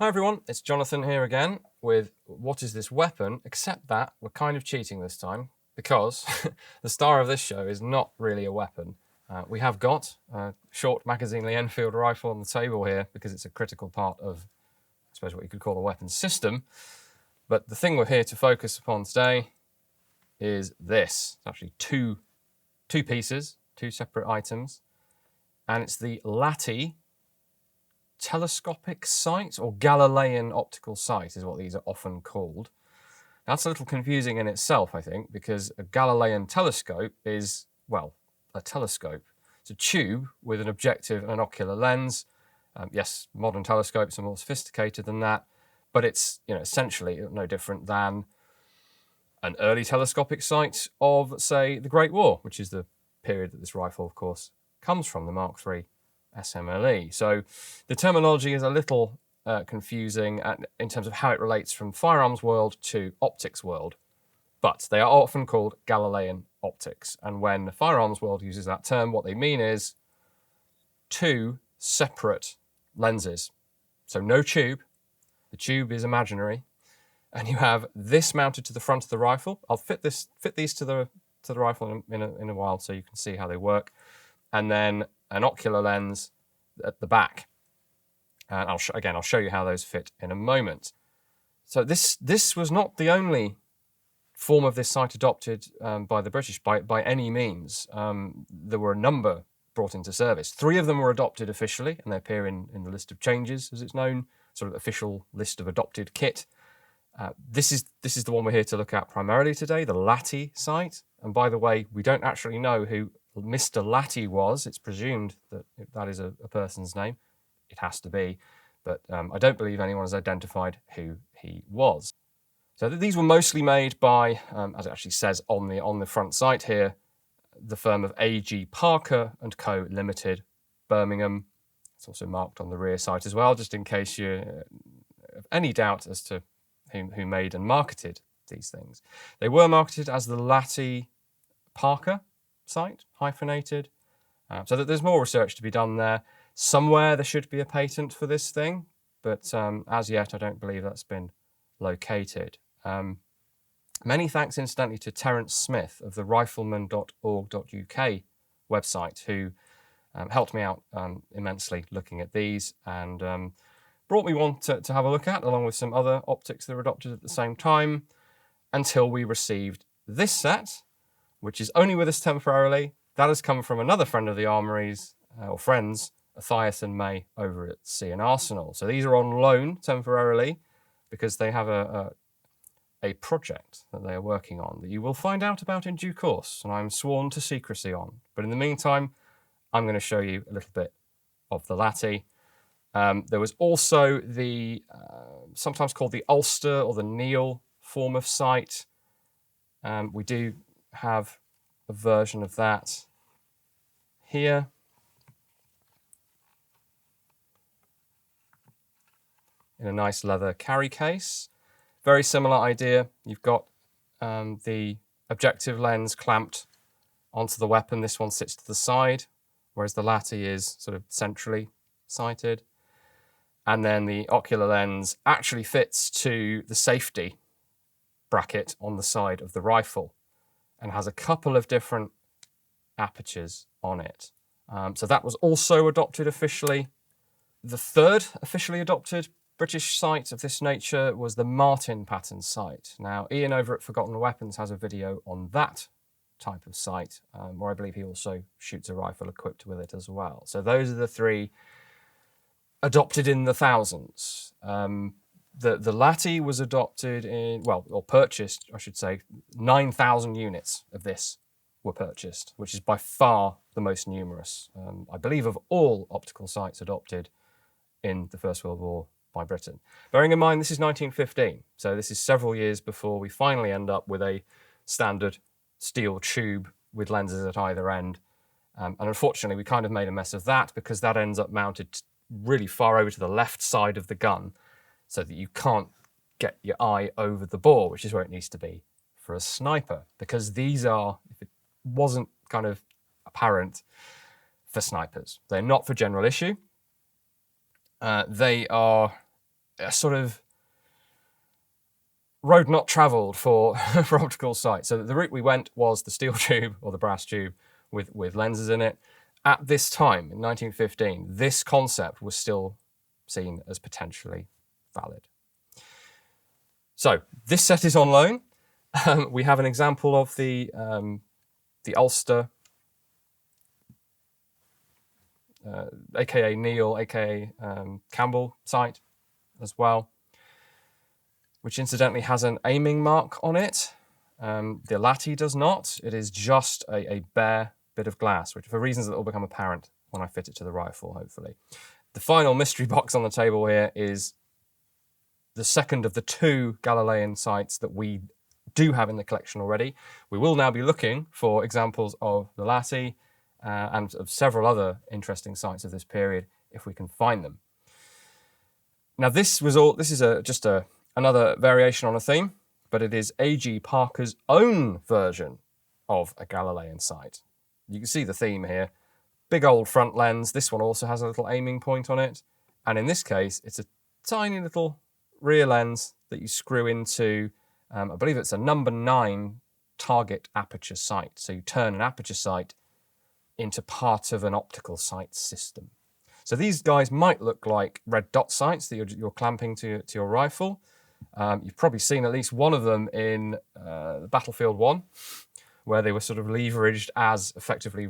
Hi everyone, it's Jonathan here again with What Is This Weapon? Except that we're kind of cheating this time because the star of this show is not really a weapon. We have got a short magazine-ly Enfield rifle on the table here because it's a critical part of, I suppose, what you could call a weapon system. But the thing we're here to focus upon today is this. It's actually two pieces, two separate items, and it's the Lattey telescopic sight, or Galilean optical sight is what these are often called. That's a little confusing in itself, I think, because a Galilean telescope is, well, a telescope. It's a tube with an objective and an ocular lens. Yes, modern telescopes are more sophisticated than that, but it's essentially no different than an early telescopic sight of, say, the Great War, which is the period that this rifle, of course, comes from, the Mark III SMLE. So the terminology is a little confusing in terms of how it relates from firearms world to optics world, but they are often called Galilean optics. And when the firearms world uses that term, what they mean is two separate lenses. So no tube, the tube is imaginary, and you have this mounted to the front of the rifle. I'll fit these to the rifle in a while so you can see how they work, and then an ocular lens at the back. And I'll show you how those fit in a moment. So this was not the only form of this sight adopted by the British by any means. There were a number brought into service. 3 of them were adopted officially, and they appear in the list of changes, as it's known, sort of official list of adopted kit. This is the one we're here to look at primarily today, the Lattey sight. And by the way, we don't actually know who Mr. Lattey was. It's presumed that that is a person's name. It has to be, but I don't believe anyone has identified who he was. So these were mostly made by, as it actually says on the front sight here, the firm of A.G. Parker and Co. Limited, Birmingham. It's also marked on the rear sight as well, just in case you have any doubt as to who made and marketed these things. They were marketed as the Lattey Parker sight, hyphenated, so that there's more research to be done there. Somewhere there should be a patent for this thing, but as yet I don't believe that's been located. Many thanks, incidentally, to Terence Smith of the rifleman.org.uk website, who helped me out immensely looking at these and brought me one to have a look at, along with some other optics that were adopted at the same time, until we received this set, which is only with us temporarily. That has come from another friend of the Armouries, or friends, Matthias and May, over at Sea and Arsenal. So these are on loan temporarily because they have a project that they are working on that you will find out about in due course, and I'm sworn to secrecy on. But in the meantime, I'm going to show you a little bit of the Lattey. There was also the, sometimes called the Ulster or the Neil form of sight. We do have a version of that here. In a nice leather carry case. Very similar idea. You've got the objective lens clamped onto the weapon. This one sits to the side, whereas the Lattey is sort of centrally sighted. And then the ocular lens actually fits to the safety bracket on the side of the rifle and has a couple of different apertures on it. So that was also adopted officially. The third officially adopted British sight of this nature was the Martin pattern sight. Now, Ian over at Forgotten Weapons has a video on that type of sight, where I believe he also shoots a rifle equipped with it as well. So those are the 3 adopted in the thousands. The Lattey was adopted in, well, or purchased, I should say, 9,000 units of this were purchased, which is by far the most numerous, I believe, of all optical sights adopted in the First World War by Britain. Bearing in mind this is 1915, so this is several years before we finally end up with a standard steel tube with lenses at either end. And unfortunately, we kind of made a mess of that because that ends up mounted really far over to the left side of the gun so that you can't get your eye over the bore, which is where it needs to be for a sniper, because these are, if it wasn't kind of apparent, for snipers. They're not for general issue. They are a sort of road not travelled for, for optical sight. So the route we went was the steel tube or the brass tube with lenses in it. At this time, in 1915, this concept was still seen as potentially valid. So this set is on loan. We have an example of the Ulster, aka Neil, aka Campbell sight as well, which incidentally has an aiming mark on it. The Lattey does not. It is just a bare bit of glass, which for reasons that will become apparent when I fit it to the rifle, hopefully. The final mystery box on the table here is the second of the 2 Galilean sights that we do have in the collection already. We will now be looking for examples of the Lattey and of several other interesting sights of this period if we can find them. Now this is just another variation on a theme, but it is A.G. Parker's own version of a Galilean sight. You can see the theme here. Big old front lens. This one also has a little aiming point on it. And in this case, it's a tiny little rear lens that you screw into, I believe it's a number 9 target aperture sight. So you turn an aperture sight into part of an optical sight system. So these guys might look like red dot sights that you're clamping to your rifle. You've probably seen at least one of them in Battlefield 1, where they were sort of leveraged as effectively,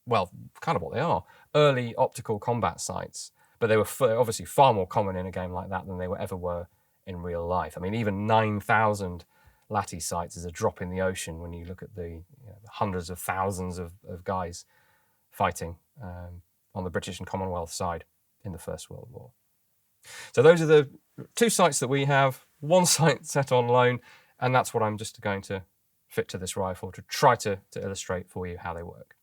well, kind of what they are, early optical combat sights. But they were obviously far more common in a game like that than they ever were in real life. I mean, even 9,000 Lattey sights is a drop in the ocean when you look at the hundreds of thousands of guys fighting on the British and Commonwealth side in the First World War. So those are the 2 sights that we have, 1 sight set on loan, and that's what I'm just going to fit to this rifle to try to illustrate for you how they work.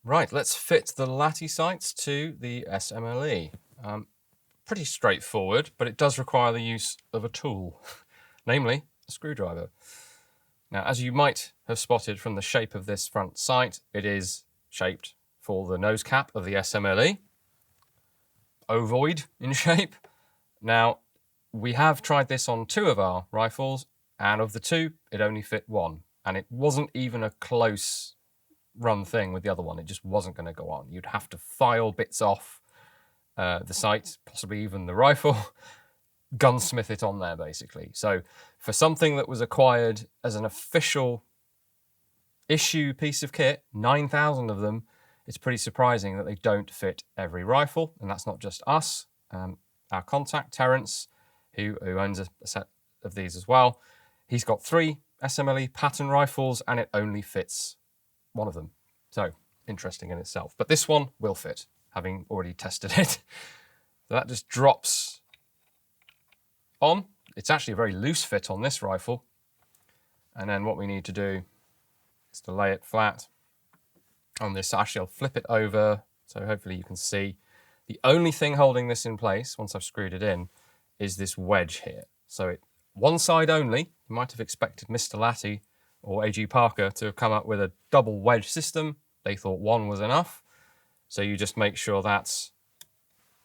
Right, let's fit the Lattey sights to the SMLE. Pretty straightforward, but it does require the use of a tool, namely a screwdriver. Now, as you might have spotted from the shape of this front sight, it is shaped for the nose cap of the SMLE, ovoid in shape. Now, we have tried this on 2 of our rifles, and of the 2, it only fit 1. And it wasn't even a close run thing with the other one. It just wasn't going to go on. You'd have to file bits off the sight, possibly even the rifle, gunsmith it on there, basically. So for something that was acquired as an official issue piece of kit, 9,000 of them, it's pretty surprising that they don't fit every rifle. And that's not just us. Our contact, Terence, who owns a set of these as well, he's got 3 SMLE pattern rifles and it only fits 1 of them. So interesting in itself. But this one will fit, having already tested it. So that just drops on. It's actually a very loose fit on this rifle. And then what we need to do is to lay it flat on this. Actually, I'll flip it over so hopefully you can see. The only thing holding this in place, once I've screwed it in, is this wedge here. So it, one side only. You might have expected Mr. Lattey or A.G. Parker to have come up with a double wedge system. They thought 1 was enough. So you just make sure that's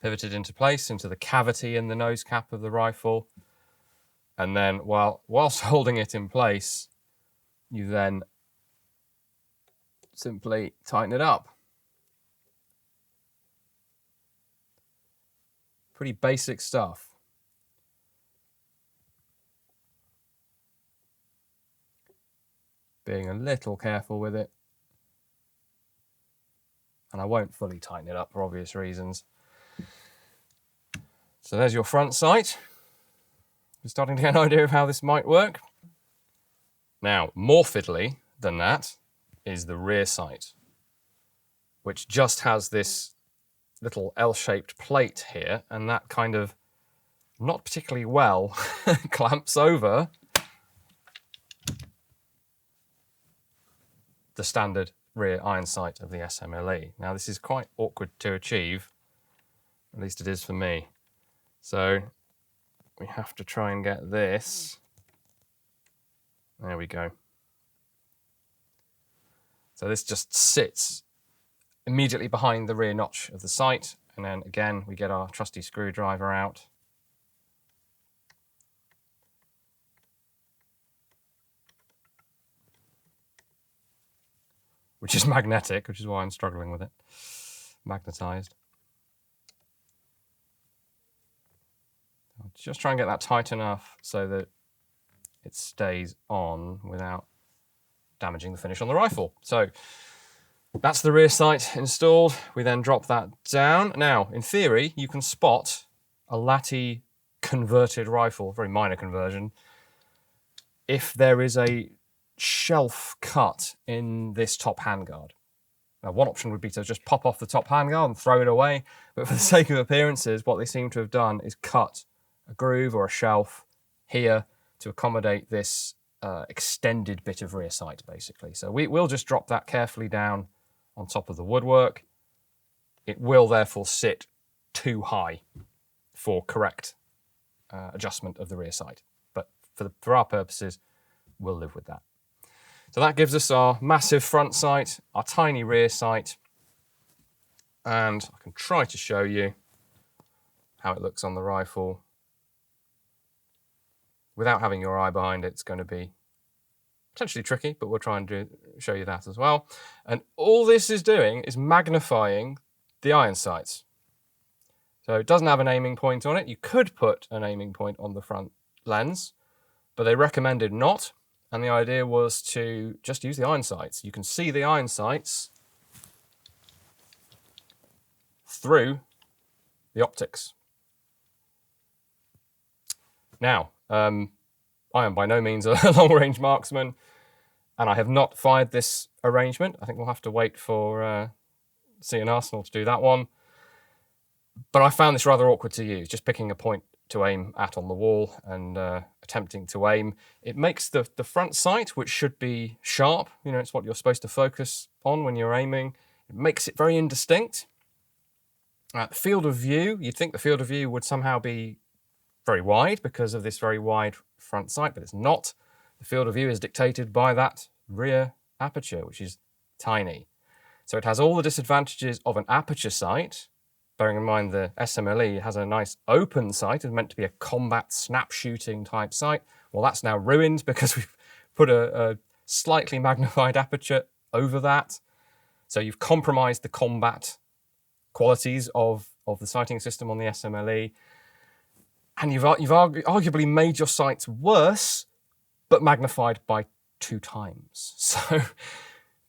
pivoted into place, into the cavity in the nose cap of the rifle. And then whilst holding it in place, you then simply tighten it up. Pretty basic stuff. Being a little careful with it. And I won't fully tighten it up for obvious reasons. So there's your front sight. You're starting to get an idea of how this might work. Now, more fiddly than that is the rear sight, which just has this little L-shaped plate here, and that kind of, not particularly well, clamps over the standard rear iron sight of the SMLE. Now, this is quite awkward to achieve, at least it is for me. So we have to try and get this. There we go. So this just sits immediately behind the rear notch of the sight, And then again, we get our trusty screwdriver out. Which is magnetic, which is why I'm struggling with it. Magnetized. I'll just try and get that tight enough so that it stays on without damaging the finish on the rifle. So that's the rear sight installed. We then drop that down. Now, in theory, you can spot a Lattey converted rifle, very minor conversion, if there is a shelf cut in this top handguard. Now, one option would be to just pop off the top handguard and throw it away, but for the sake of appearances, what they seem to have done is cut a groove or a shelf here to accommodate this extended bit of rear sight, basically. So we'll just drop that carefully down on top of the woodwork. It will therefore sit too high for correct adjustment of the rear sight, but for our purposes, we'll live with that. So that gives us our massive front sight, our tiny rear sight, and I can try to show you how it looks on the rifle. Without having your eye behind it, it's going to be potentially tricky, but we'll try and show you that as well. And all this is doing is magnifying the iron sights. So it doesn't have an aiming point on it. You could put an aiming point on the front lens, but they recommended not. And the idea was to just use the iron sights. You can see the iron sights through the optics. Now, I am by no means a long-range marksman, and I have not fired this arrangement. I think we'll have to wait for seeing Arsenal to do that one. But I found this rather awkward to use, just picking a point to aim at on the wall and attempting to aim. It makes the front sight, which should be sharp, you know, it's what you're supposed to focus on when you're aiming. It makes it very indistinct. The field of view, you'd think the field of view would somehow be very wide because of this very wide front sight, but it's not. The field of view is dictated by that rear aperture, which is tiny. So it has all the disadvantages of an aperture sight. Bearing in mind the SMLE has a nice open sight, it's meant to be a combat snap shooting type sight. Well, that's now ruined because we've put a slightly magnified aperture over that. So you've compromised the combat qualities of the sighting system on the SMLE. And you've arguably made your sights worse, but magnified by 2 times. So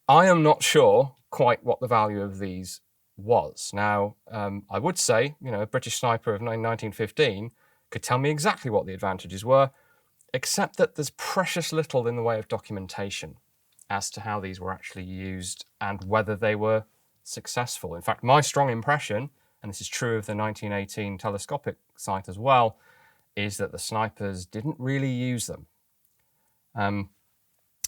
I am not sure quite what the value of these was. Now, I would say, you know, a British sniper of 1915 could tell me exactly what the advantages were, except that there's precious little in the way of documentation as to how these were actually used and whether they were successful. In fact, my strong impression, and this is true of the 1918 telescopic sight as well, is that the snipers didn't really use them.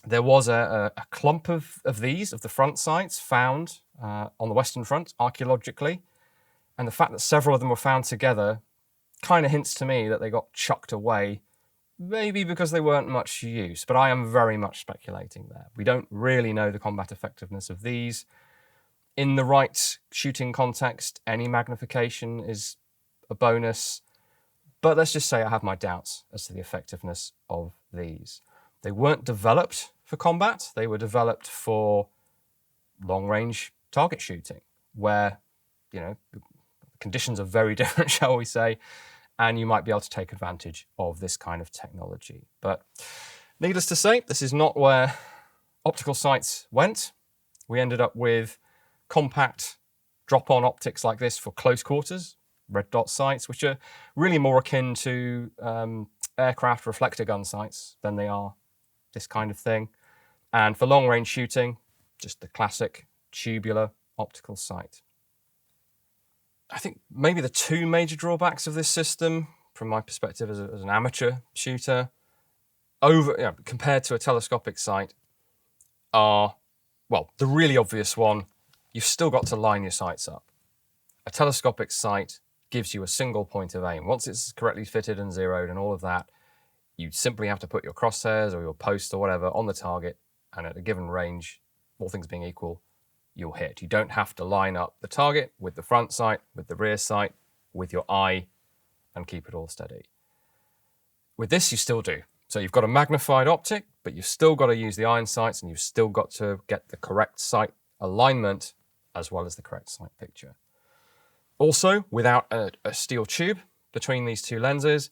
There was a clump of these, of the front sights, found on the Western Front, archaeologically, and the fact that several of them were found together kind of hints to me that they got chucked away, maybe because they weren't much use, but I am very much speculating there. We don't really know the combat effectiveness of these. In the right shooting context, any magnification is a bonus, but let's just say I have my doubts as to the effectiveness of these. They weren't developed for combat, they were developed for long-range target shooting, where, you know, the conditions are very different, shall we say, and you might be able to take advantage of this kind of technology. But needless to say, this is not where optical sights went. We ended up with compact drop-on optics like this for close quarters, red dot sights, which are really more akin to aircraft reflector gun sights than they are this kind of thing. And for long-range shooting, just the classic tubular optical sight. I think maybe the 2 major drawbacks of this system, from my perspective as an amateur shooter, compared to a telescopic sight, are, well, the really obvious one, you've still got to line your sights up. A telescopic sight gives you a single point of aim. Once it's correctly fitted and zeroed and all of that, you simply have to put your crosshairs or your post or whatever on the target, and at a given range, all things being equal, you'll hit. You don't have to line up the target with the front sight, with the rear sight, with your eye, and keep it all steady. With this, you still do. So you've got a magnified optic, but you've still got to use the iron sights, and you've still got to get the correct sight alignment as well as the correct sight picture. Also, without a steel tube between these two lenses,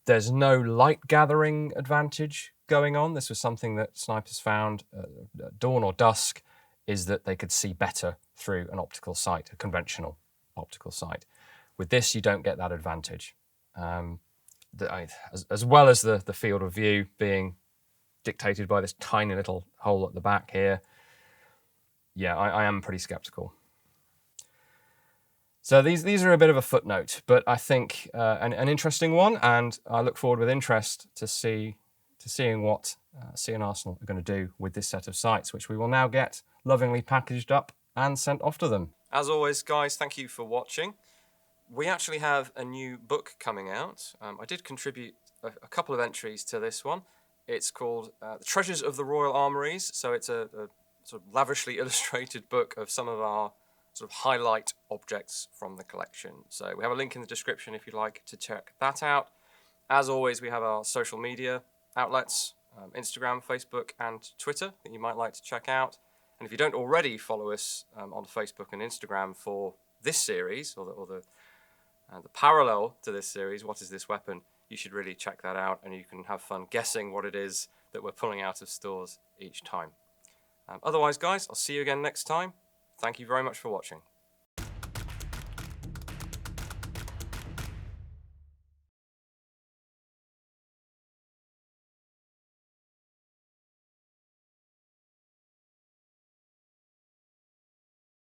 there's no light gathering advantage going on. This was something that snipers found at dawn or dusk, is that they could see better through an optical sight, a conventional optical sight. With this, you don't get that advantage. As well as the field of view being dictated by this tiny little hole at the back here, yeah, I am pretty skeptical. So these are a bit of a footnote, but I think an interesting one, and I look forward with interest to seeing what Sea and Arsenal are going to do with this set of sights, which we will now get lovingly packaged up and sent off to them. As always, guys, thank you for watching. We actually have a new book coming out. I did contribute a couple of entries to this one. It's called The Treasures of the Royal Armouries. So it's a sort of lavishly illustrated book of some of our sort of highlight objects from the collection. So we have a link in the description if you'd like to check that out. As always, we have our social media outlets, Instagram, Facebook, and Twitter that you might like to check out. And if you don't already follow us on Facebook and Instagram for this series, or the parallel to this series, What Is This Weapon, you should really check that out, and you can have fun guessing what it is that we're pulling out of stores each time. Otherwise, guys, I'll see you again next time. Thank you very much for watching.